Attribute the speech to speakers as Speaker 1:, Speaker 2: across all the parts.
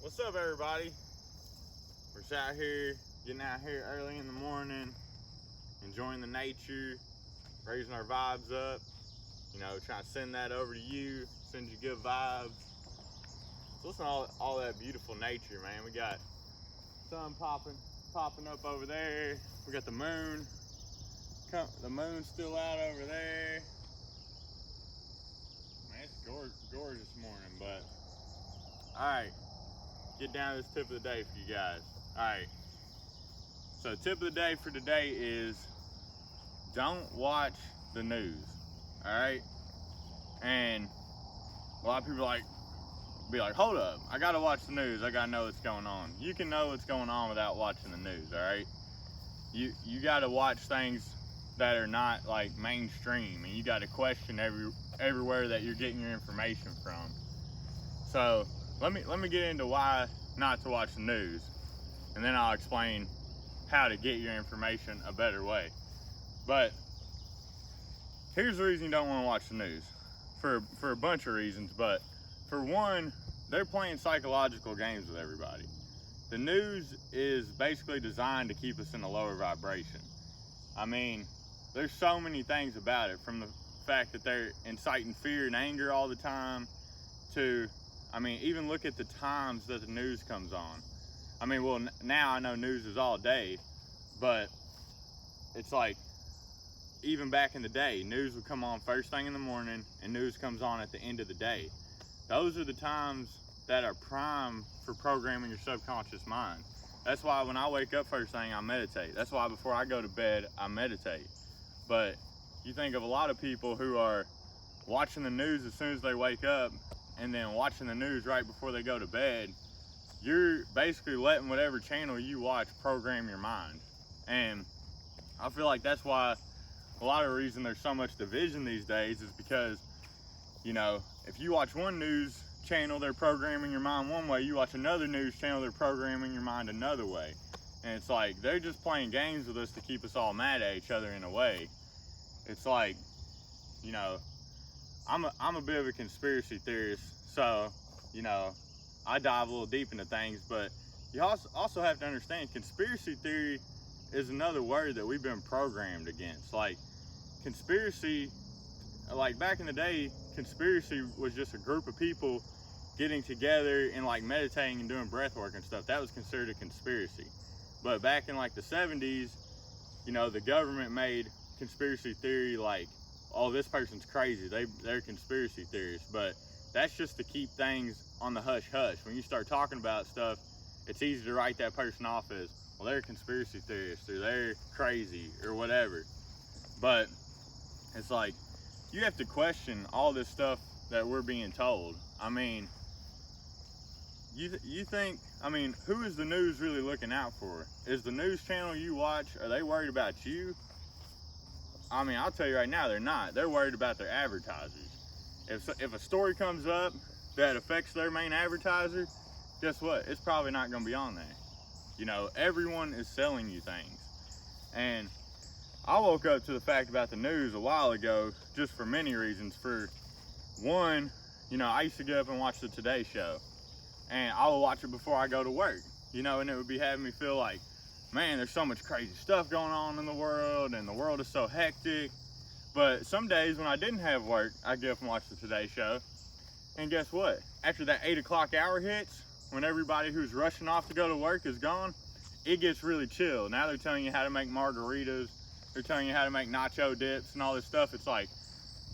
Speaker 1: What's up, everybody? We're just out here, getting out here early in the morning, enjoying the nature, raising our vibes up, trying to send that over to you, send you good vibes. So listen to all that beautiful nature, man. We got sun popping up over there. We got the moon. The moon's still out over there. Man, it's gorgeous morning, but all right. Get down to this tip of the day for you guys. All right. So tip of the day for today is don't watch the news. All right. And a lot of people be like, hold up, I gotta watch the news. I gotta know what's going on. You can know what's going on without watching the news. All right. You gotta watch things that are not like mainstream, and you gotta question everywhere that you're getting your information from. So let me get into why not to watch the news, and then I'll explain how to get your information a better way. But here's the reason you don't want to watch the news, for a bunch of reasons. But for one, they're playing psychological games with everybody. The news is basically designed to keep us in a lower vibration. I mean, there's so many things about it, from the fact that they're inciting fear and anger all the time to, even look at the times that the news comes on. Well, now I know news is all day, but it's like, even back in the day, news would come on first thing in the morning and news comes on at the end of the day. Those are the times that are prime for programming your subconscious mind. That's why when I wake up first thing, I meditate. That's why before I go to bed, I meditate. But you think of a lot of people who are watching the news as soon as they wake up and then watching the news right before they go to bed. You're basically letting whatever channel you watch program your mind. And I feel like that's why a lot of the reason there's so much division these days is because, if you watch one news channel, they're programming your mind one way. You watch another news channel, they're programming your mind another way. And it's like, they're just playing games with us to keep us all mad at each other in a way. It's like, I'm a bit of a conspiracy theorist, so, I dive a little deep into things, but you also have to understand conspiracy theory is another word that we've been programmed against. Like, conspiracy, like back in the day, conspiracy was just a group of people getting together and like meditating and doing breath work and stuff. That was considered a conspiracy. But back in like the 70s, the government made conspiracy theory like, oh, this person's crazy, they're conspiracy theorists. But that's just to keep things on the hush hush. When you start talking about stuff, it's easy to write that person off as, well, they're conspiracy theorists or they're crazy or whatever. But it's like, you have to question all this stuff that we're being told. You think, who is the news really looking out for? Is the news channel you watch, are they worried about you? I'll tell you right now, they're not. They're worried about their advertisers. If a story comes up that affects their main advertiser, guess what? It's probably not going to be on there. Everyone is selling you things. And I woke up to the fact about the news a while ago, just for many reasons. For one, I used to get up and watch the Today Show. And I would watch it before I go to work, and it would be having me feel like, man, there's so much crazy stuff going on in the world, and the world is so hectic. But some days when I didn't have work, I'd get up and watch the Today Show. And guess what? After that 8 o'clock hour hits, when everybody who's rushing off to go to work is gone, it gets really chill. Now they're telling you how to make margaritas. They're telling you how to make nacho dips and all this stuff. It's like,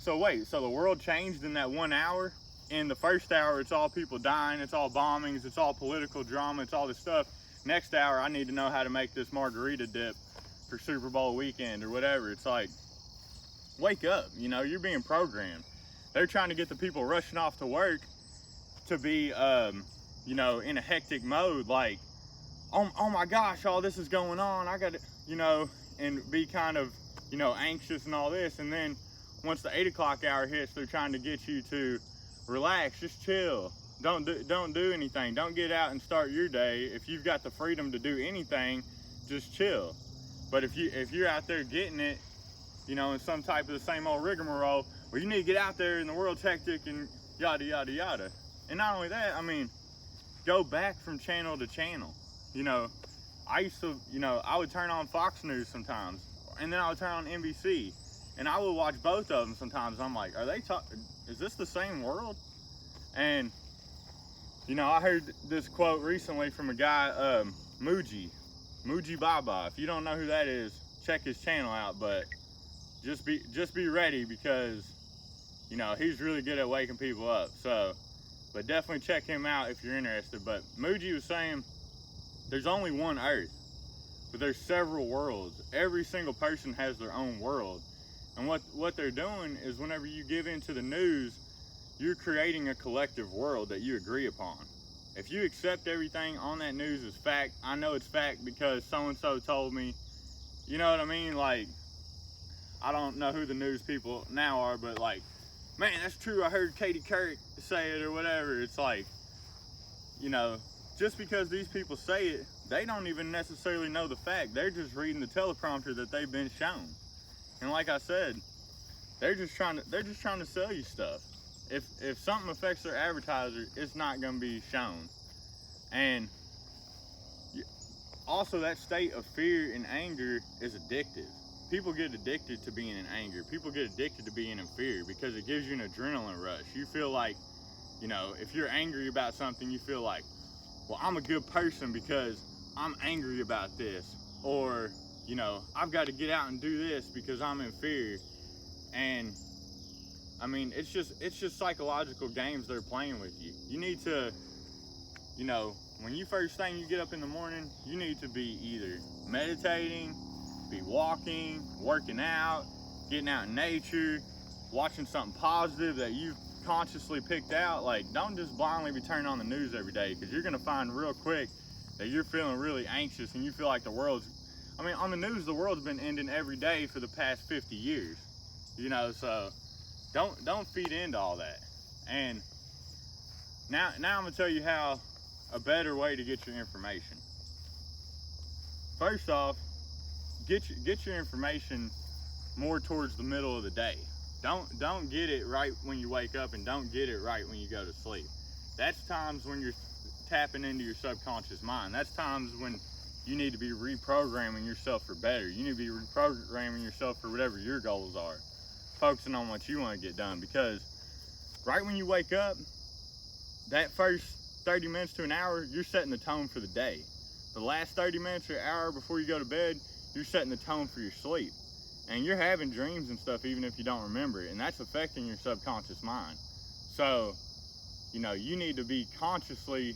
Speaker 1: so wait, so the world changed in that 1 hour? In the first hour, it's all people dying, it's all bombings, it's all political drama, it's all this stuff. Next hour, I need to know how to make this margarita dip for Super Bowl weekend or whatever. It's like, wake up, you're being programmed. They're trying to get the people rushing off to work to be, in a hectic mode, like, oh my gosh, all this is going on, I gotta, and be kind of, anxious and all this. And then once the 8 o'clock hour hits, they're trying to get you to relax, just chill. Don't do anything. Don't get out and start your day. If you've got the freedom to do anything, just chill. But if you're out there getting it, in some type of the same old rigmarole, well, you need to get out there and the world's hectic and yada yada yada. And not only that, go back from channel to channel. You know, I used to, you know, I would turn on Fox News sometimes, and then I would turn on NBC, and I would watch both of them sometimes. I'm like, is this the same world? And, you know, I heard this quote recently from a guy, Muji Baba. If you don't know who that is, check his channel out, but just be ready, because, you know, he's really good at waking people up. So, but definitely check him out if you're interested. But Muji was saying there's only one Earth, but there's several worlds. Every single person has their own world. And what they're doing is, whenever you give into the news, you're creating a collective world that you agree upon. If you accept everything on that news as fact, I know it's fact because so-and-so told me, you know what I mean? Like, I don't know who the news people now are, but like, man, that's true, I heard Katie Couric say it or whatever. It's like, you know, just because these people say it, they don't even necessarily know the fact. They're just reading the teleprompter that they've been shown. And like I said, they're just trying to sell you stuff. If something affects their advertiser, it's not going to be shown. And also, that state of fear and anger is addictive. People get addicted to being in anger. People get addicted to being in fear because it gives you an adrenaline rush. You feel like, you know, if you're angry about something, you feel like, well, I'm a good person because I'm angry about this. Or, you know, I've got to get out and do this because I'm in fear. And I mean, it's just psychological games they're playing with you. You need to, you know, when you first thing you get up in the morning, you need to be either meditating, be walking, working out, getting out in nature, watching something positive that you've consciously picked out. Like, don't just blindly be turning on the news every day, because you're gonna find real quick that you're feeling really anxious and you feel like the world's, I mean, on the news, the world's been ending every day for the past 50 years, you know, so don't feed into all that. And now I'm gonna tell you how a better way to get your information. First off, get your information more towards the middle of the day. Don't get it right when you wake up, and don't get it right when you go to sleep. That's times when you're tapping into your subconscious mind. That's times when you need to be reprogramming yourself for better. You need to be reprogramming yourself for whatever your goals are, focusing on what you want to get done. Because right when you wake up, that first 30 minutes to an hour, you're setting the tone for the day. The last 30 minutes or hour before you go to bed, you're setting the tone for your sleep. And you're having dreams and stuff even if you don't remember it, and that's affecting your subconscious mind. So, you know, you need to be consciously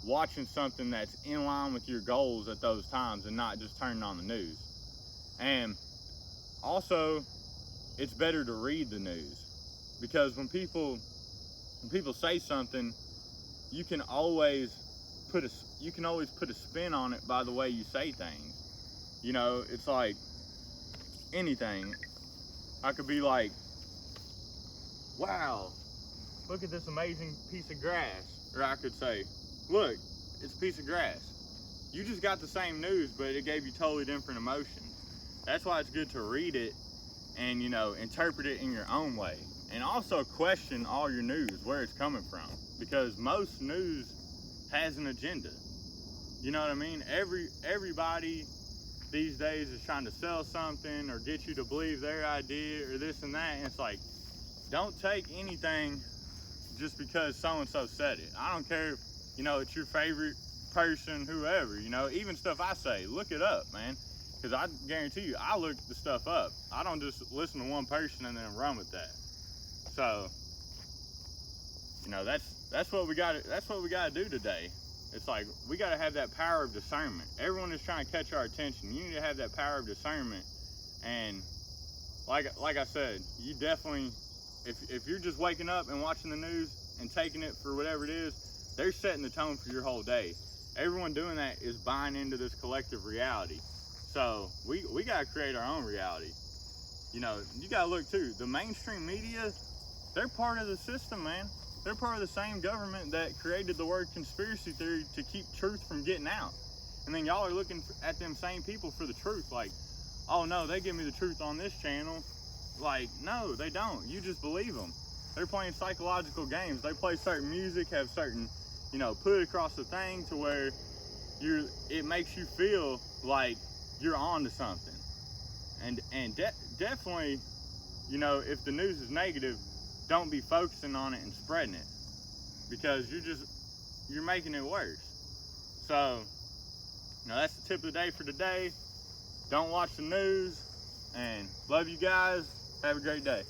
Speaker 1: watching something that's in line with your goals at those times, and not just turning on the news. And also, it's better to read the news, because when people say something, you can always put a spin on it by the way you say things. You know, it's like anything. I could be like, wow, look at this amazing piece of grass. Or I could say, look, it's a piece of grass. You just got the same news, but it gave you totally different emotions. That's why it's good to read it and, you know, interpret it in your own way. And also question all your news, where it's coming from. Because most news has an agenda. You know what I mean? Everybody these days is trying to sell something or get you to believe their idea or this and that. And it's like, don't take anything just because so-and-so said it. I don't care if, you know, it's your favorite person, whoever, you know, even stuff I say, look it up, man. Because I guarantee you, I look the stuff up. I don't just listen to one person and then run with that. So, you know, that's what we got to do today. It's like, we got to have that power of discernment. Everyone is trying to catch our attention. You need to have that power of discernment. And like I said, you definitely, if you're just waking up and watching the news and taking it for whatever it is, they're setting the tone for your whole day. Everyone doing that is buying into this collective reality. So we got to create our own reality. You know, you got to look too. The mainstream media, they're part of the system, man. They're part of the same government that created the word conspiracy theory to keep truth from getting out. And then y'all are looking at them same people for the truth. Like, oh no, they give me the truth on this channel. Like, no, they don't. You just believe them. They're playing psychological games. They play certain music, have certain you know, put it across the thing to where it makes you feel like you're on to something. And definitely, you know, if the news is negative, don't be focusing on it and spreading it, because you're making it worse. So, you know, that's the tip of the day for today. Don't watch the news, and love you guys. Have a great day.